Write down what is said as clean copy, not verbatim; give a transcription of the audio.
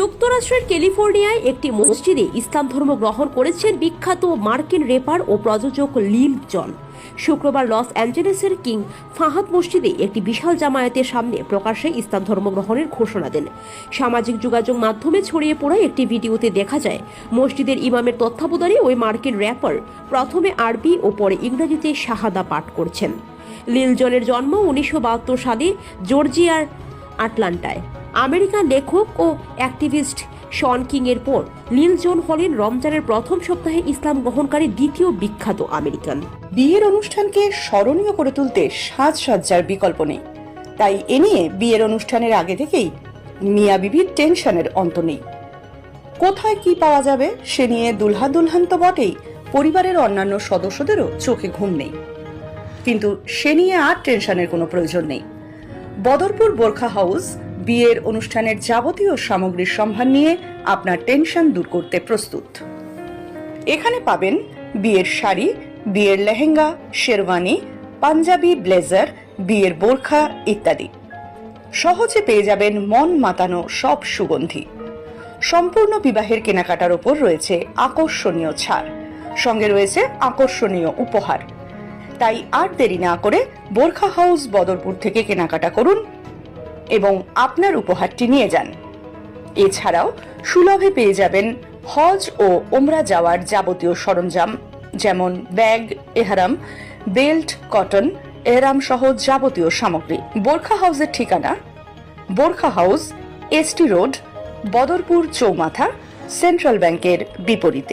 যুক্তরাষ্ট্রের ক্যালিফোর্নিয়ায় একটি মসজিদে ইসলাম ধর্ম গ্রহণ করেছেন বিখ্যাত মার্কিন র্যাপার ও প্রযোজক লিল জন। শুক্রবার লস অ্যাঞ্জেলেসের কিং ফাহাদ মসজিদে একটি বিশাল জামায়াতের সামনে প্রকাশ্যে ইসলাম ধর্ম গ্রহণের ঘোষণা দেন। সামাজিক যোগাযোগ মাধ্যমে ছড়িয়ে পড়া একটি ভিডিওতে দেখা যায় মসজিদের ইমামের তত্ত্বাবধানে ওই মার্কিন র্যাপার প্রথমে আরবি ও পরে ইংরেজিতে শাহাদা পাঠ করছেন। লিল জনের জন্ম 1972 সালে জর্জিয়ার আটলান্টায়। আমেরিকান লেখক ও অ্যাক্টিভিস্ট শন কিং এর পর লিল জন হলেন রমজানের প্রথম সপ্তাহে ইসলাম গ্রহণকারী দ্বিতীয় বিখ্যাত আমেরিকান। বিয়ের অনুষ্ঠানকে স্মরণীয় করে তুলতে সাজসজ্জার বিকল্প নেই, তাই এ নিয়ে বিয়ের অনুষ্ঠানের আগে থেকেই মিয়া বিবির টেনশনের অন্ত নেই। কোথায় কি পাওয়া যাবে সে নিয়ে দুলহা দুলহান তো বটেই, পরিবারের অন্যান্য সদস্যদেরও চোখে ঘুম নেই। কিন্তু সে নিয়ে আর টেনশনের কোনো প্রয়োজন নেই। বদরপুর বোরখা হাউস বিয়ের অনুষ্ঠানের যাবতীয় সামগ্রীর সম্ভার নিয়ে আপনার টেনশন দূর করতে প্রস্তুত। এখানে পাবেন বিয়ের শাড়ি, বিয়ের লেহেঙ্গা, শেরওয়ানি, পাঞ্জাবি, ব্লেজার, বিয়ের বোরখা ইত্যাদি। সহজে পেয়ে যাবেন মন মাতানো সব সুগন্ধি। সম্পূর্ণ বিবাহের কেনাকাটার ওপর রয়েছে আকর্ষণীয় ছাড়, সঙ্গে রয়েছে আকর্ষণীয় উপহার। তাই আর দেরি না করে বোরখা হাউস বদরপুর থেকে কেনাকাটা করুন এবং আপনার উপহারটি নিয়ে যান। এছাড়াও সুলভে পেয়ে যাবেন হজ ও ওমরা যাওয়ার যাবতীয় সরঞ্জাম, যেমন ব্যাগ, এহরাম, বেল্ট, কটন, এহরাম সহ যাবতীয় সামগ্রী। বোরখা হাউসের ঠিকানা Borkha house, ST road, Badarpur চৌমাথা, সেন্ট্রাল ব্যাংকের বিপরীতে।